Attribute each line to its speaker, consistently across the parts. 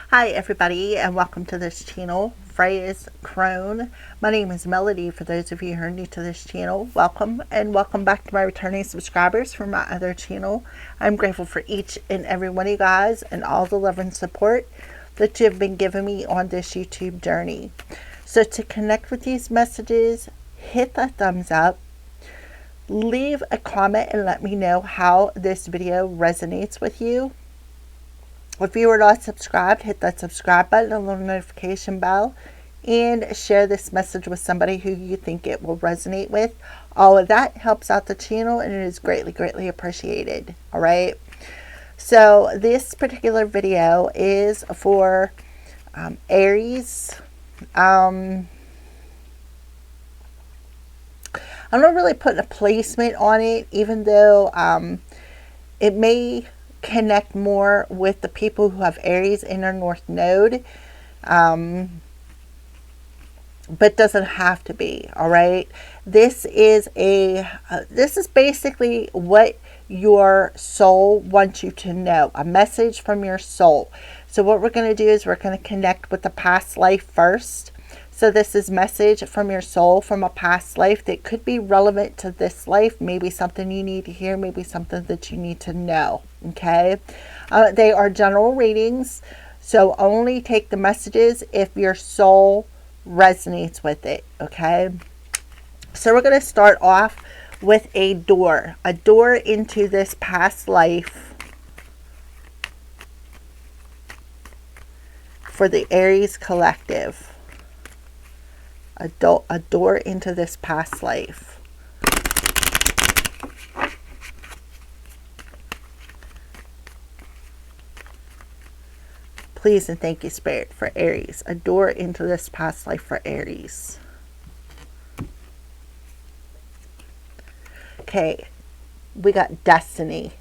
Speaker 1: Hi everybody and welcome to this channel, Freya's Crone. My name is Melody. For those of you who are new to this channel, welcome and welcome back to my returning subscribers from my other channel. I'm grateful for each and every one of you guys and all the love and support that you have been giving me on this YouTube journey. So to connect with these messages, hit the thumbs up, leave a comment and let me know how this video resonates with you. If you are not subscribed, hit that subscribe button and the little notification bell and share this message with somebody who you think it will resonate with. All of that helps out the channel and it is greatly appreciated. All right. So this particular video is for Aries. I'm not really putting a placement on it, even though it may connect more with the people who have Aries in their North Node, but doesn't have to be. All right, this is basically what your soul wants you to know, a message from your soul. So what we're going to do is we're going to connect with the past life first. So this is message from your soul from a past life that could be relevant to this life. Maybe something you need to hear, maybe something that you need to know. Okay. They are general readings. So only take the messages if your soul resonates with it. Okay. So we're going to start off with a door into this past life for the Aries collective. A door into this past life. Please and thank you, Spirit, for Aries. A door into this past life for Aries. Okay, we got destiny.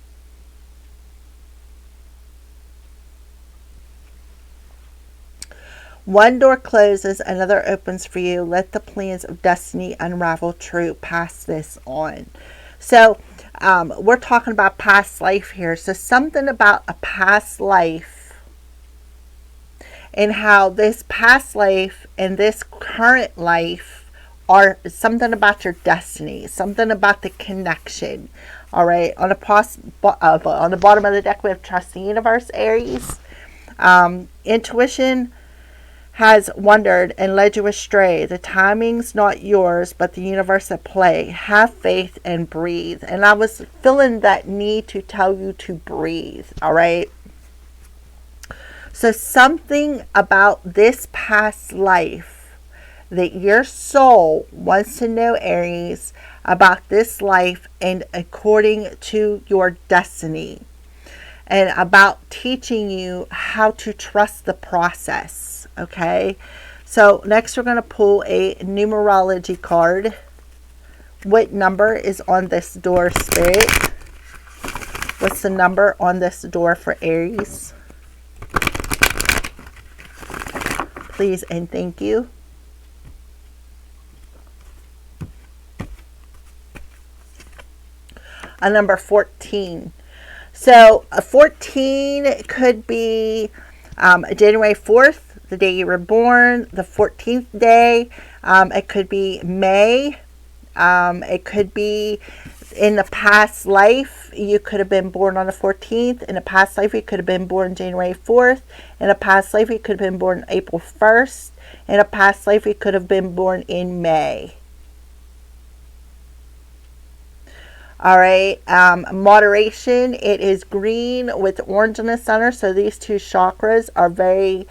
Speaker 1: One door closes, another opens for you. Let the plans of destiny unravel true. Pass this on. So we're talking about past life here. So something about a past life and how this past life and this current life are something about your destiny, something about the connection. All right. On the bottom of the deck, we have Trust the Universe, Aries. Intuition has wandered and led you astray. The timing's not yours, but the universe at play. Have faith and breathe. And I was feeling that need to tell you to breathe. All right. So something about this past life that your soul wants to know, Aries, about this life and according to your destiny, and about teaching you how to trust the process. Okay, so next we're going to pull a numerology card. What number is on this door, Spirit? What's the number on this door for Aries? Please and thank you. A number 14. So a 14 could be January 4th, the day you were born, the 14th day. It could be May. It could be in the past life. You could have been born on the 14th. In a past life, you could have been born January 4th. In a past life, you could have been born April 1st. In a past life, you could have been born in May. All right, moderation, it is green with orange in the center. So these two chakras are very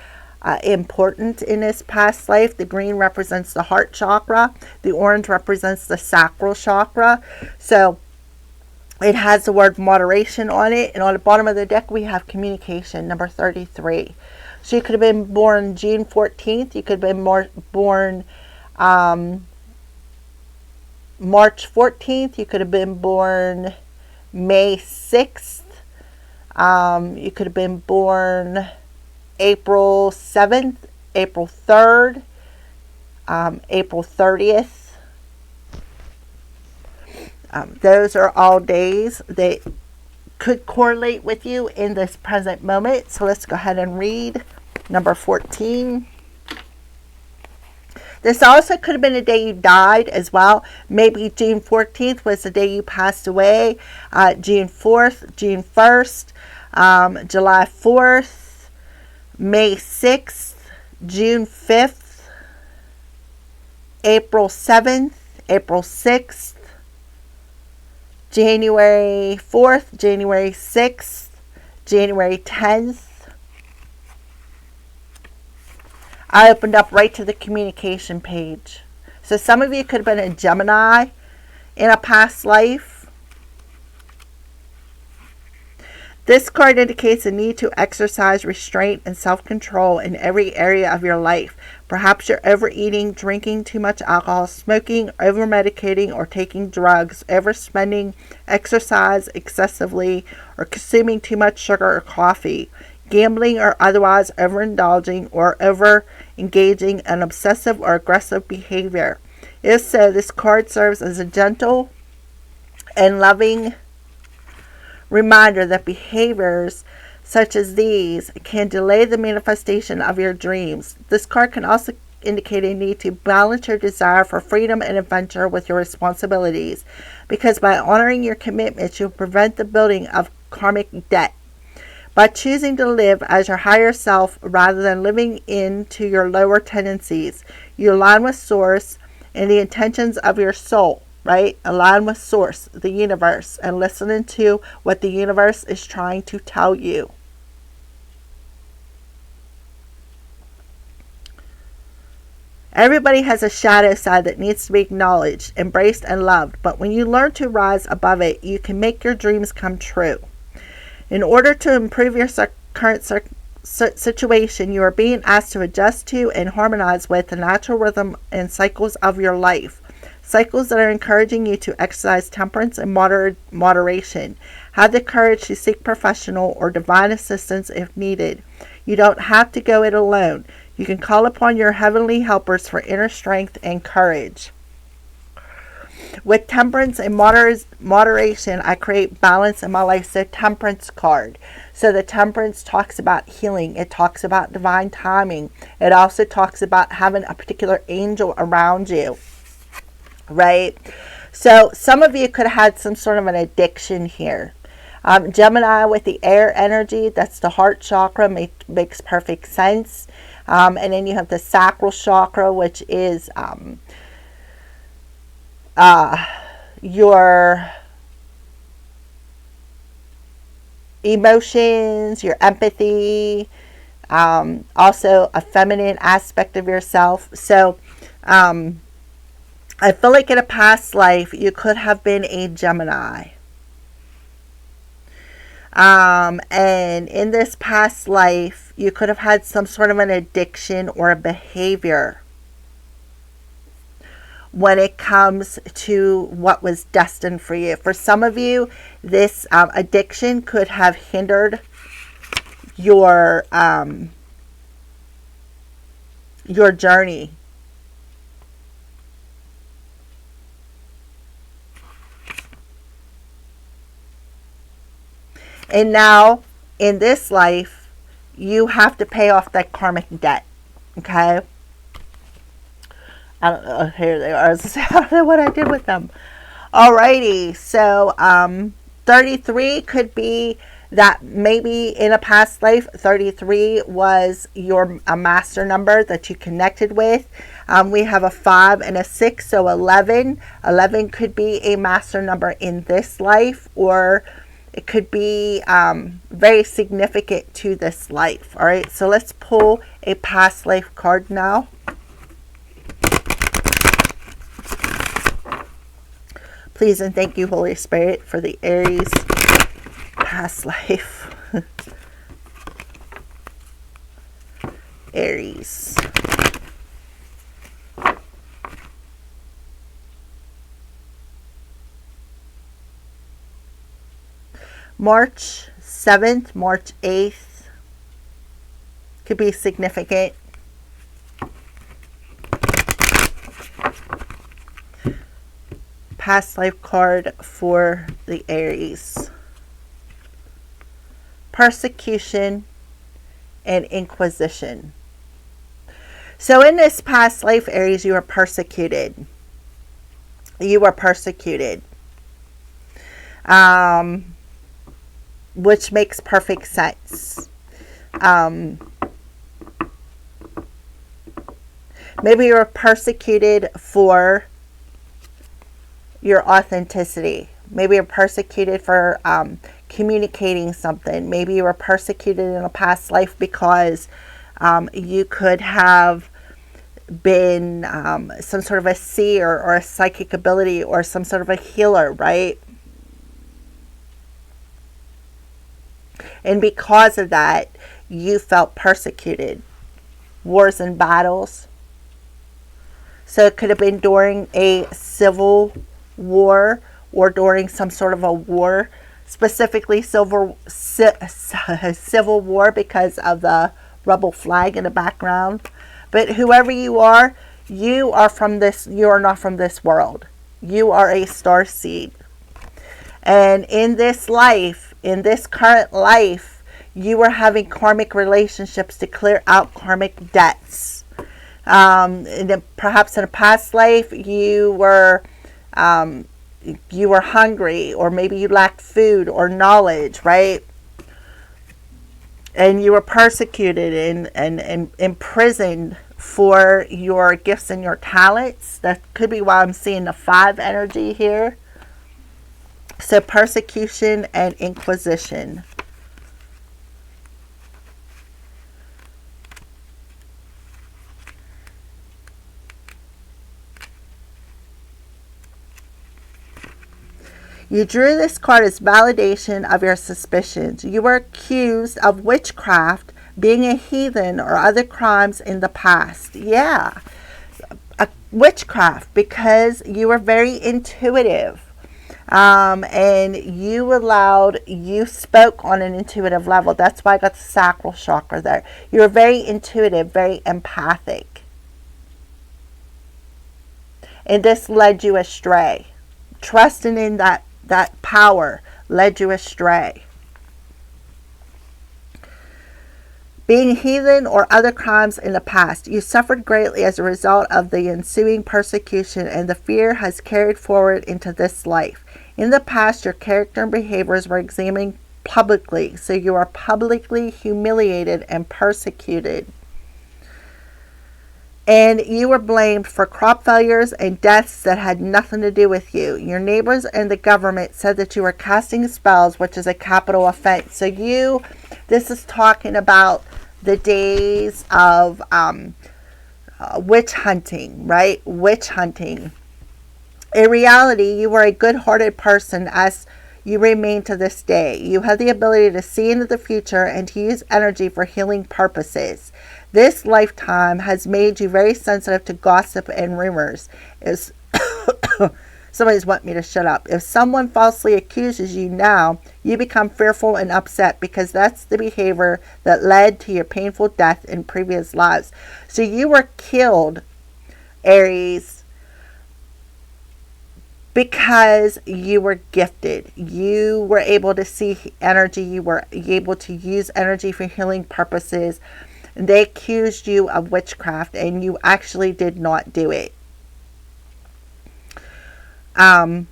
Speaker 1: important in this past life. The green represents the heart chakra. The orange represents the sacral chakra. So it has the word moderation on it. And on the bottom of the deck, we have communication, number 33. So you could have been born June 14th. You could have been born March 14th. You could have been born May 6th. You could have been born April 7th, April 3rd, April 30th. Those are all days that could correlate with you in this present moment. So let's go ahead and read number 14. This also could have been the day you died as well. Maybe June 14th was the day you passed away. June 4th, June 1st, July 4th, May 6th, June 5th, April 7th, April 6th, January 4th, January 6th, January 10th. I opened up right to the communication page. So some of you could have been a Gemini in a past life. This card indicates a need to exercise restraint and self-control in every area of your life. Perhaps you're overeating, drinking too much alcohol, smoking, over-medicating, or taking drugs, overspending, exercise excessively, or consuming too much sugar or coffee, gambling or otherwise overindulging or over-engaging in obsessive or aggressive behavior. If so, this card serves as a gentle and loving reminder that behaviors such as these can delay the manifestation of your dreams. This card can also indicate a need to balance your desire for freedom and adventure with your responsibilities, because by honoring your commitments, you'll prevent the building of karmic debt. By choosing to live as your higher self rather than living into your lower tendencies, you align with Source and the intentions of your soul, right? Align with Source, the universe, and listening to what the universe is trying to tell you. Everybody has a shadow side that needs to be acknowledged, embraced, and loved, but when you learn to rise above it, you can make your dreams come true. In order to improve your current situation, you are being asked to adjust to and harmonize with the natural rhythm and cycles of your life. Cycles that are encouraging you to exercise temperance and moderation. Have the courage to seek professional or divine assistance if needed. You don't have to go it alone. You can call upon your heavenly helpers for inner strength and courage. With temperance and moderation, I create balance in my life. So temperance card. So the temperance talks about healing. It talks about divine timing. It also talks about having a particular angel around you. Right? So some of you could have had some sort of an addiction here. Gemini with the air energy, that's the heart chakra, makes perfect sense. And then you have the sacral chakra, which is your emotions, your empathy, also a feminine aspect of yourself. So I feel like in a past life you could have been a Gemini. And in this past life you could have had some sort of an addiction or a behavior when it comes to what was destined for you. For some of you, this addiction could have hindered your journey. And now, in this life, you have to pay off that karmic debt. Okay? I don't know. Here they are. I don't know what I did with them. Alrighty. So, 33 could be that maybe in a past life, 33 was a master number that you connected with. We have a 5 and a 6, so 11. 11 could be a master number in this life, or it could be very significant to this life. All right, so let's pull a past life card now. Please and thank you, Holy Spirit, for the Aries past life. Aries. March 7th, March 8th could be significant. Past life card for the Aries. Persecution, and inquisition. So in this past life, Aries, you were persecuted. You were persecuted. Which makes perfect sense. Maybe you were persecuted for your authenticity. Maybe you're persecuted for communicating something. Maybe you were persecuted in a past life because you could have been some sort of a seer or a psychic ability or some sort of a healer, right? And because of that, you felt persecuted. Wars and battles. So it could have been during a civil war or during some sort of a war, specifically civil war because of the rebel flag in the background. But whoever you are from this, you are not from this world. You are a star seed. And in this life, in this current life, you are having karmic relationships to clear out karmic debts. Perhaps in a past life, you were hungry, or maybe you lacked food or knowledge, right? And you were persecuted and imprisoned for your gifts and your talents. That could be why I'm seeing the 5 energy here. So persecution and inquisition. You drew this card as validation of your suspicions. You were accused of witchcraft, being a heathen, or other crimes in the past. Yeah, witchcraft, because you were very intuitive. And you spoke on an intuitive level. That's why I got the sacral chakra there. You were very intuitive, very empathic. And this led you astray. Trusting in that power led you astray. Being heathen or other crimes in the past, you suffered greatly as a result of the ensuing persecution, and the fear has carried forward into this life. In the past, your character and behaviors were examined publicly, so you are publicly humiliated and persecuted. And you were blamed for crop failures and deaths that had nothing to do with you. Your neighbors and the government said that you were casting spells, which is a capital offense. So this is talking about the days of witch hunting, right? Witch hunting. In reality, you were a good-hearted person, as you remain to this day. You have the ability to see into the future and to use energy for healing purposes. This lifetime has made you very sensitive to gossip and rumors. Somebody's wanting me to shut up. If someone falsely accuses you now, you become fearful and upset because that's the behavior that led to your painful death in previous lives. So you were killed, Aries, because you were gifted. You were able to see energy. You were able to use energy for healing purposes. They accused you of witchcraft, and you actually did not do it. You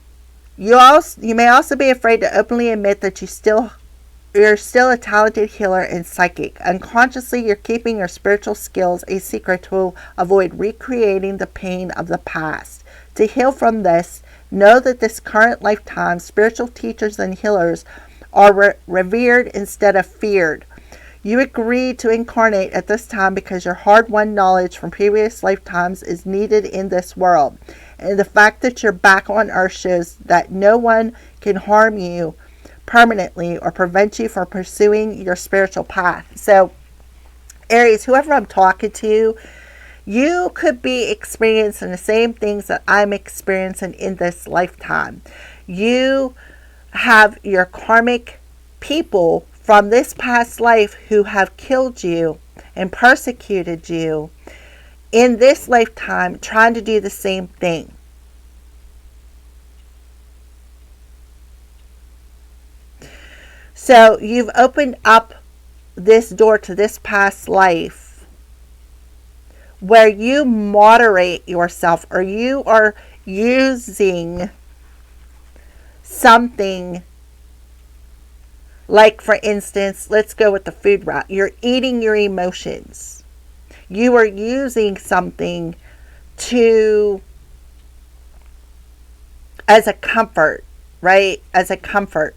Speaker 1: may also be afraid to openly admit that you're still a talented healer and psychic. Unconsciously, you're keeping your spiritual skills a secret to avoid recreating the pain of the past. To heal from this, know that this current lifetime, spiritual teachers and healers are revered instead of feared. You agreed to incarnate at this time because your hard-won knowledge from previous lifetimes is needed in this world. And the fact that you're back on Earth shows that no one can harm you permanently or prevent you from pursuing your spiritual path. So, Aries, whoever I'm talking to, you could be experiencing the same things that I'm experiencing in this lifetime. You have your karmic people from this past life who have killed you and persecuted you in this lifetime, trying to do the same thing. So you've opened up this door to this past life where you moderate yourself, or you are using something like, for instance, let's go with the food route. You're eating your emotions. You are using something to, as a comfort, right? As a comfort.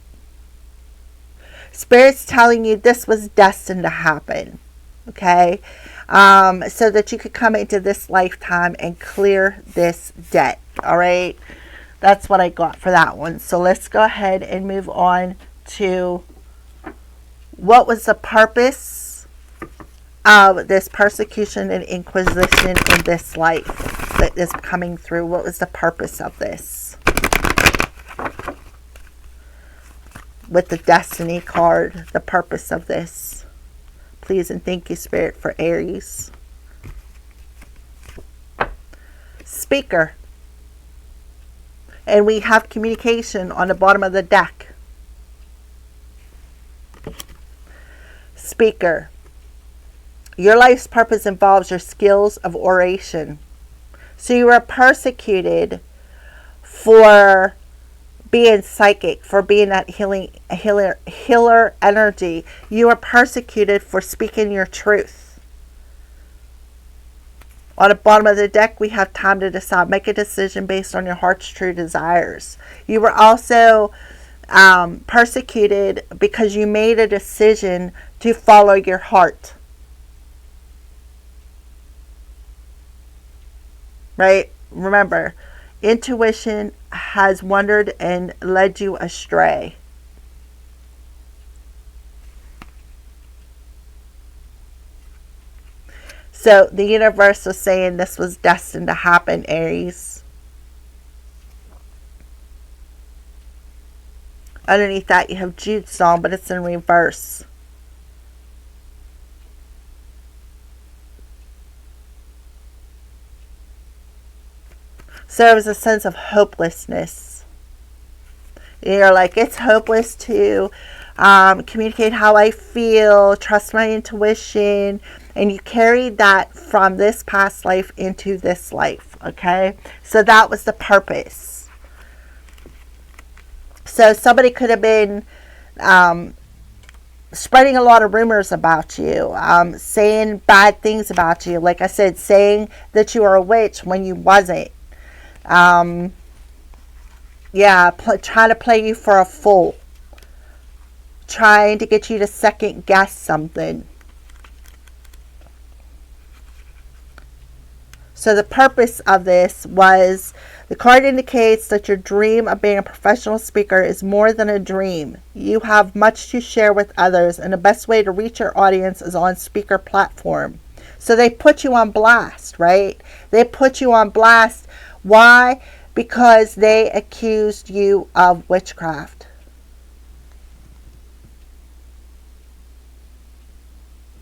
Speaker 1: Spirit's telling you this was destined to happen, okay? So that you could come into this lifetime and clear this debt, all right? That's what I got for that one. So let's go ahead and move on to what was the purpose of this persecution and inquisition in this life that is coming through. What was the purpose of this? With the Destiny card, the purpose of this. Please and thank you, Spirit, for Aries. Speaker. And we have communication on the bottom of the deck. Speaker. Your life's purpose involves your skills of oration. So you are persecuted for being psychic, for being that healer energy. You are persecuted for speaking your truth. On the bottom of the deck, we have time to decide. Make a decision based on your heart's true desires. You were also persecuted because you made a decision to follow your heart. Right? Remember, intuition has wandered and led you astray. So the universe was saying this was destined to happen, Aries. Underneath that you have Jude song, but it's in reverse. So there was a sense of hopelessness. You're like, it's hopeless to communicate how I feel, trust my intuition, and you carried that from this past life into this life, okay? So that was the purpose. So somebody could have been spreading a lot of rumors about you, saying bad things about you. Like I said, saying that you are a witch when you wasn't. Trying to play you for a fool. Trying to get you to second guess something. So the purpose of this was, the card indicates that your dream of being a professional speaker is more than a dream. You have much to share with others, and the best way to reach your audience is on speaker platform. So they put you on blast, right? They put you on blast. Why? Because they accused you of witchcraft.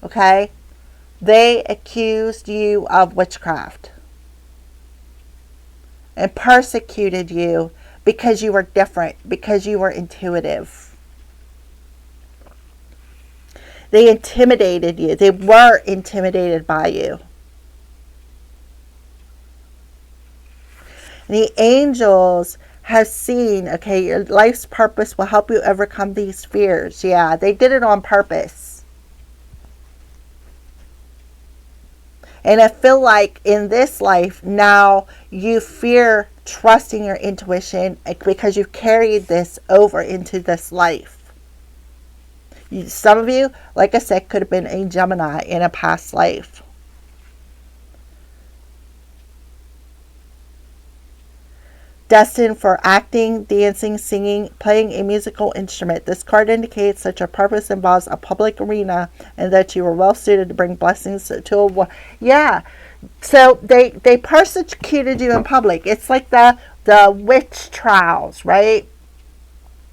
Speaker 1: Okay? They accused you of witchcraft and persecuted you because you were different, because you were intuitive. They intimidated you. They were intimidated by you. And the angels have seen, okay, your life's purpose will help you overcome these fears. Yeah, they did it on purpose. And I feel like in this life now you fear trusting your intuition because you've carried this over into this life. Some of you, like I said, could have been a Gemini in a past life. Destined for acting, dancing, singing, playing a musical instrument. This card indicates that your purpose involves a public arena and that you are well suited to bring blessings to a world. Yeah. So they persecuted you in public. It's like the witch trials, right?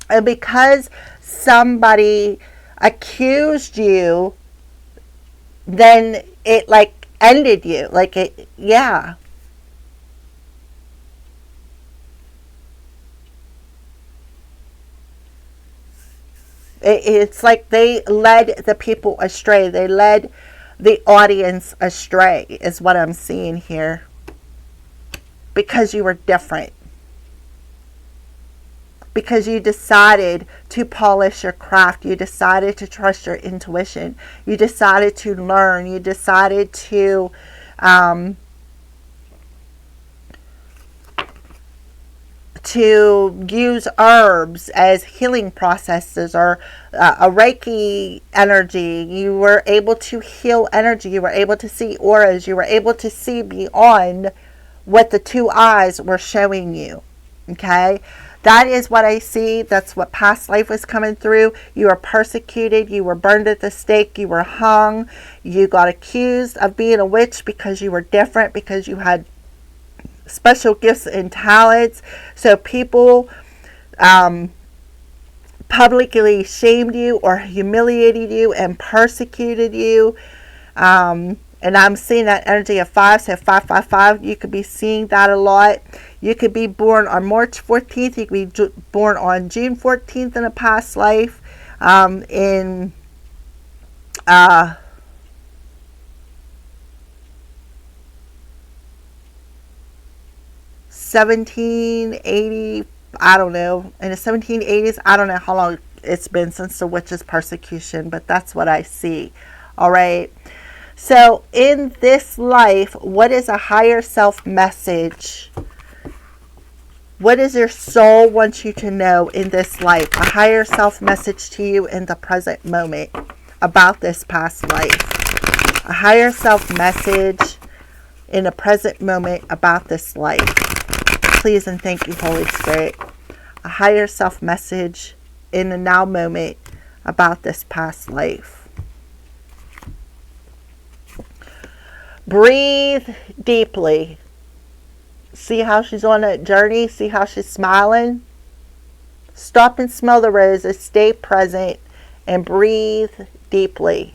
Speaker 1: And because somebody accused you, then it like ended you. Like it, yeah. It's like they led the people astray. They led the audience astray, is what I'm seeing here. Because you were different. Because you decided to polish your craft. You decided to trust your intuition. You decided to learn. You decided to use herbs as healing processes, or a Reiki energy. You were able to heal energy. You were able to see auras. You were able to see beyond what the two eyes were showing you. Okay? That is what I see. That's what past life was coming through. You were persecuted. You were burned at the stake. You were hung. You got accused of being a witch because you were different, because you had special gifts and talents. So people publicly shamed you or humiliated you and persecuted you. And I'm seeing that energy of 5, so 555. You could be seeing that a lot. You could be born on March 14th. You could be born on June 14th in a past life. In 1780, I don't know. In the 1780s, I don't know how long it's been since the witches' persecution, but that's what I see. All right. So in this life, what is a higher self message? What does your soul want you to know in this life? A higher self message to you in the present moment about this past life. A higher self message in the present moment about this life. Please and thank you, Holy Spirit. A higher self message in the now moment about this past life. Breathe deeply. See how she's on a journey? See how she's smiling? Stop and smell the roses. Stay present and breathe deeply.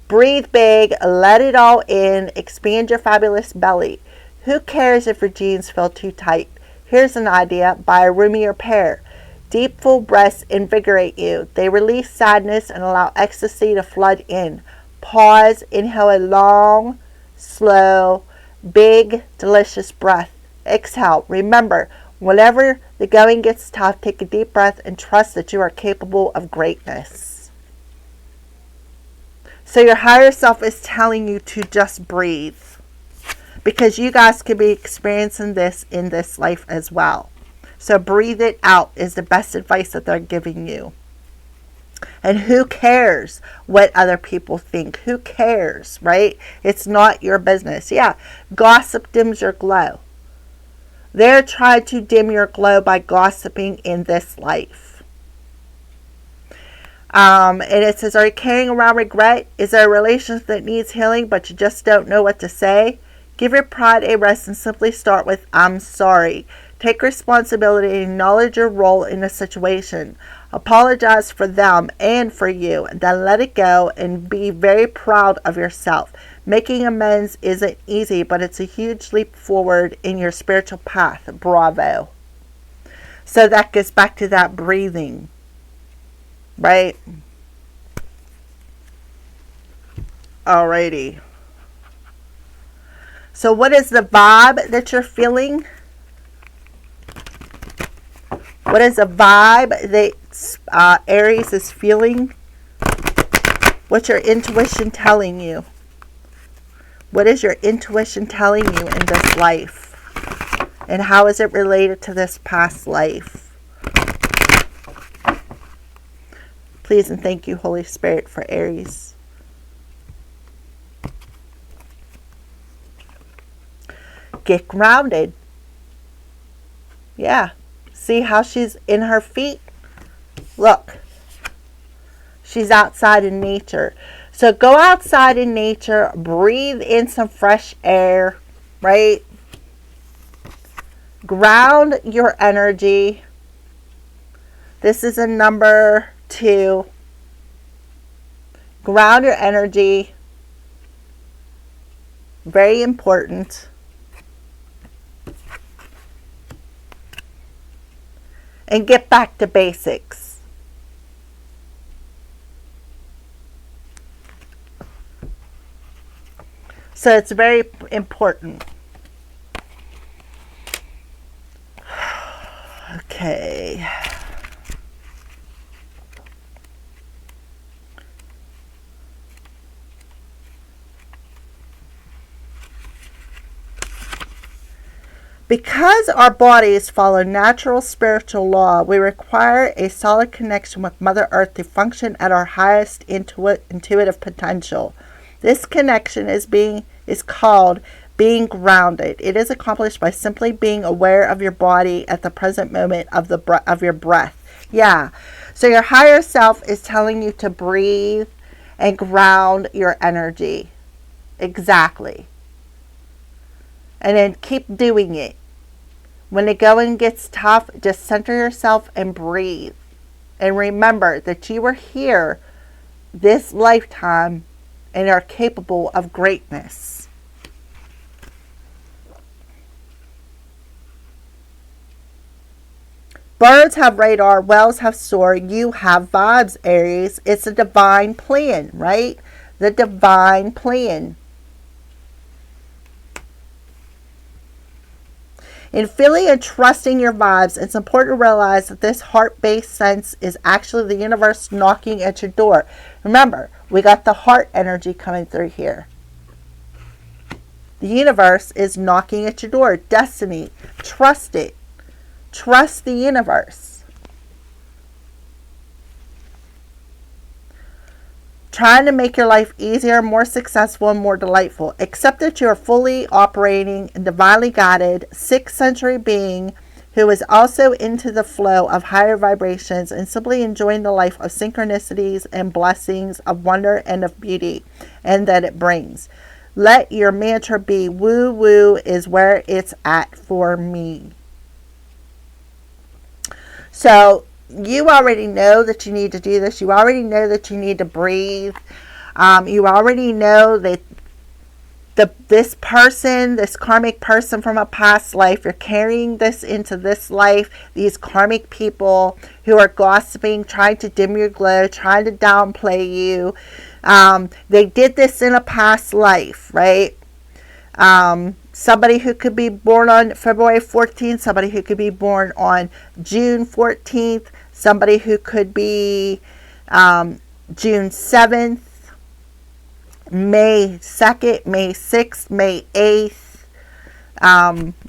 Speaker 1: Breathe big. Let it all in. Expand your fabulous belly. Who cares if your jeans feel too tight? Here's an idea. Buy a roomier pair. Deep, full breaths invigorate you. They release sadness and allow ecstasy to flood in. Pause, inhale a long, slow, big, delicious breath. Exhale. Remember, whenever the going gets tough, take a deep breath and trust that you are capable of greatness. So your higher self is telling you to just breathe, because you guys could be experiencing this in this life as well. So breathe it out is the best advice that they're giving you. And who cares what other people think? Who cares, right? It's not your business. Yeah, gossip dims your glow. They're trying to dim your glow by gossiping in this life. And it says, are you carrying around regret? Is there a relationship that needs healing, but you just don't know what to say? Give your pride a rest and simply start with, I'm sorry. Take responsibility and acknowledge your role in the situation. Apologize for them and for you, and then let it go and be very proud of yourself. Making amends isn't easy, but it's a huge leap forward in your spiritual path. Bravo. So that gets back to that breathing, right? Alrighty. So what is the vibe that you're feeling? What is the vibe that Aries is feeling? What's your intuition telling you? What is your intuition telling you in this life? And how is it related to this past life? Please and thank you, Holy Spirit, for Aries. Get grounded. Yeah. See how she's in her feet? Look. She's outside in nature. So go outside in nature. Breathe in some fresh air. Right? Ground your energy. This is a number 2. Ground your energy. Very important. And get back to basics. So it's very important. Okay. Because our bodies follow natural spiritual law, we require a solid connection with Mother Earth to function at our highest intuitive potential. This connection is called being grounded. It is accomplished by simply being aware of your body at the present moment of your breath. Yeah. So your higher self is telling you to breathe and ground your energy. Exactly. And then keep doing it. When the going gets tough, just center yourself and breathe. And remember that you are here this lifetime and are capable of greatness. Birds have radar, whales have soar, you have vibes, Aries. It's a divine plan, right? The divine plan. In feeling and trusting your vibes, it's important to realize that this heart-based sense is actually the universe knocking at your door. Remember, we got the heart energy coming through here. The universe is knocking at your door. Destiny. Trust it. Trust the universe. Trying to make your life easier, more successful, and more delightful. Accept that you are fully operating and divinely guided 6th century being who is also into the flow of higher vibrations and simply enjoying the life of synchronicities and blessings of wonder and of beauty and that it brings. Let your mantra be, woo woo is where it's at for me. So you already know that you need to do this. You already know that you need to breathe. You already know that this person, this karmic person from a past life, you're carrying this into this life. These karmic people who are gossiping, trying to dim your glow, trying to downplay you. They did this in a past life, right? Somebody who could be born on February 14th, somebody who could be born on June 14th, somebody who could be June 7th, May 2nd, May 6th, May 8th.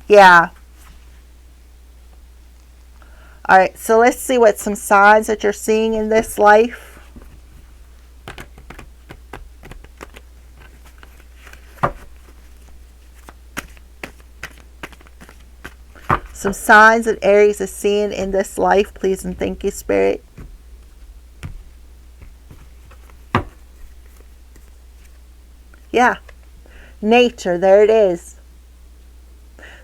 Speaker 1: Yeah. All right, so let's see what some signs that you're seeing in this life. Some signs that Aries is seeing in this life, please and thank you, Spirit. Yeah. Nature, there it is.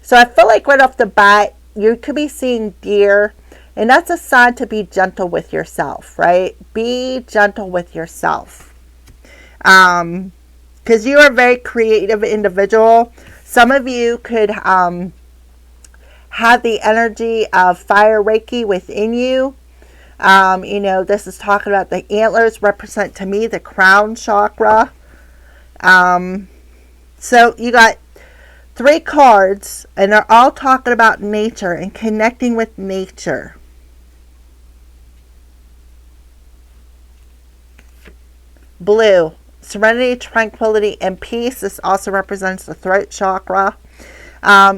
Speaker 1: So I feel like right off the bat, you could be seeing deer, and that's a sign to be gentle with yourself, right? Be gentle with yourself. Because you are a very creative individual. Some of you could have the energy of fire Reiki within you. This is talking about the antlers represent to me the crown chakra. So you got 3 cards, and they're all talking about nature and connecting with nature. Blue, serenity, tranquility, and peace. This also represents the throat chakra.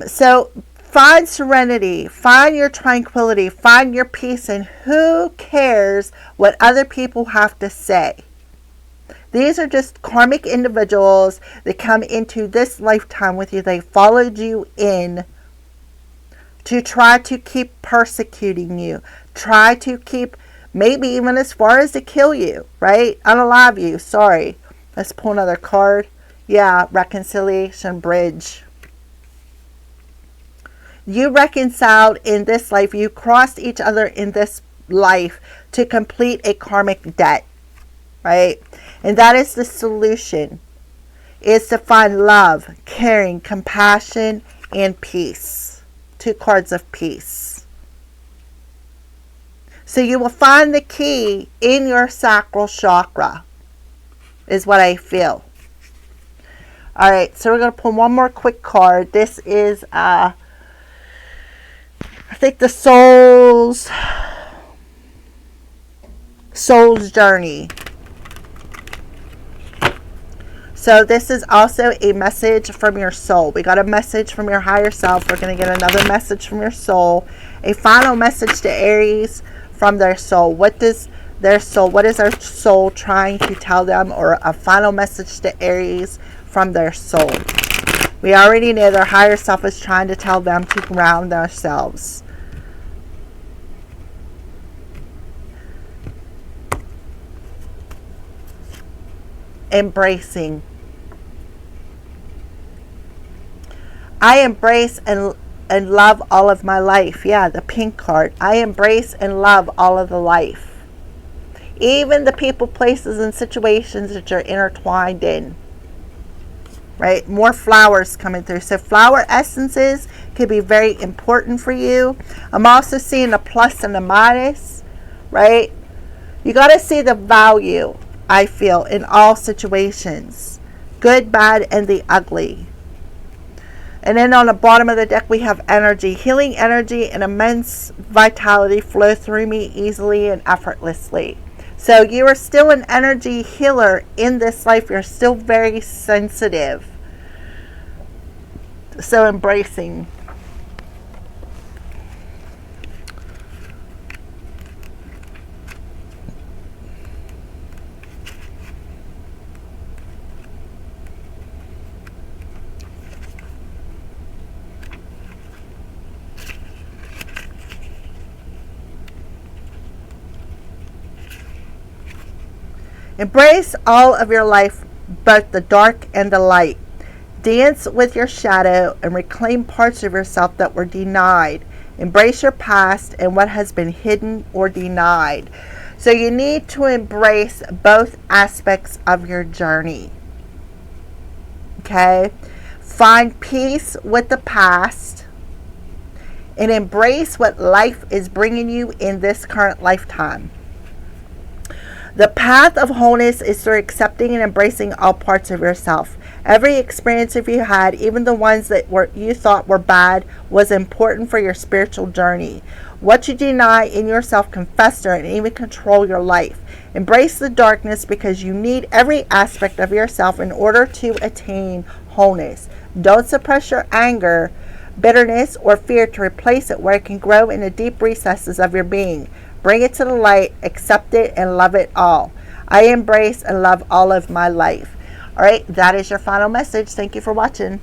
Speaker 1: So find serenity, find your tranquility, find your peace, and who cares what other people have to say? These are just karmic individuals that come into this lifetime with you. They followed you in to try to keep persecuting you, try to keep, maybe even as far as to kill you, right? Unalive you, sorry. Let's pull another card. Yeah, reconciliation, bridge. You reconciled in this life. You crossed each other in this life to complete a karmic debt, right? And that is the solution, is to find love, caring, compassion, and peace. 2 cards of peace. So you will find the key in your sacral chakra, is what I feel. All right, so we're going to pull one more quick card. This is, I think, the soul's journey. So this is also a message from your soul. We got a message from your higher self. We're going to get another message from your soul. A final message to Aries from their soul. What is their soul trying to tell them? Or a final message to Aries from their soul. We already know their higher self is trying to tell them to ground themselves. Embracing. I embrace and love all of my life. Yeah, the pink card. I embrace and love all of the life. Even the people, places, and situations that you're intertwined in. Right? More flowers coming through. So flower essences could be very important for you. I'm also seeing a plus and a minus. Right? You got to see the value, I feel, in all situations. Good, bad, and the ugly. And then on the bottom of the deck, we have energy. Healing energy and immense vitality flow through me easily and effortlessly. So you are still an energy healer in this life. You're still very sensitive. So embracing. Embrace all of your life, both the dark and the light. Dance with your shadow and reclaim parts of yourself that were denied. Embrace your past and what has been hidden or denied. So you need to embrace both aspects of your journey. Okay? Find peace with the past and embrace what life is bringing you in this current lifetime. The path of wholeness is through accepting and embracing all parts of yourself. Every experience that you had, even the ones that you thought were bad, was important for your spiritual journey. What you deny in yourself can fester and even control your life. Embrace the darkness because you need every aspect of yourself in order to attain wholeness. Don't suppress your anger, bitterness, or fear to replace it where it can grow in the deep recesses of your being. Bring it to the light, accept it, and love it all. I embrace and love all of my life. All right, that is your final message. Thank you for watching.